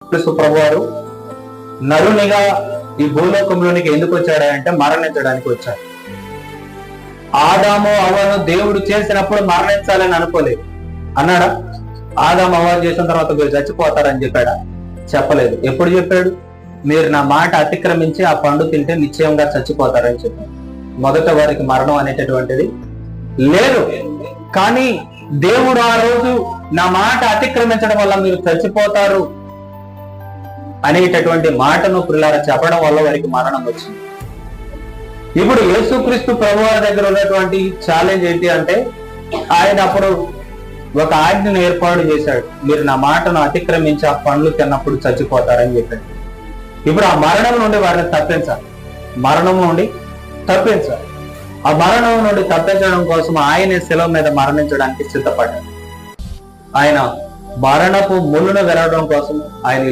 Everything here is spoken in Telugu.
క్రీస్తు ప్రభువారు నరునిగా ఈ భూలోకంలోనికి ఎందుకు వచ్చాడంటే మరణించడానికి వచ్చాడు. ఆదాము అవ్వను దేవుడు చేసినప్పుడు మరణించాలని అనుకోలేదు. అన్నాడా? ఆదాము అవ్వ చేసిన తర్వాత మీరు చచ్చిపోతారని చెప్పాడా? చెప్పలేదు. ఎప్పుడు చెప్పాడు? మీరు నా మాట అతిక్రమించి ఆ పండు తింటే నిశ్చయంగా చచ్చిపోతారని చెప్పాడు. మొదట వారికి మరణం అనేటటువంటిది లేదు. కానీ దేవుడు ఆ రోజు నా మాట అతిక్రమించడం వల్ల మీరు చచ్చిపోతారు అనేటటువంటి మాటను పిల్లల చెప్పడం వల్ల వారికి మరణం వచ్చింది. ఇప్పుడు యేసుక్రీస్తు ప్రభువారి దగ్గర ఉన్నటువంటి ఛాలెంజ్ ఏంటి అంటే, ఆయన అప్పుడు ఒక ఆజ్ఞను ఏర్పాటు చేశాడు. మీరు నా మాటను అతిక్రమించి ఆ పండ్లు తిన్నప్పుడు చచ్చిపోతారని చెప్పాడు. ఇప్పుడు ఆ మరణం నుండి వారిని తప్పించాలి. మరణం నుండి తప్పించాలి. ఆ మరణం నుండి తప్పించడం కోసం ఆయన శిలువ మీద మరణించడానికి సిద్ధపడ్డాడు. ఆయన మరణపు ముళ్ళును వెరగడం కోసం ఆయన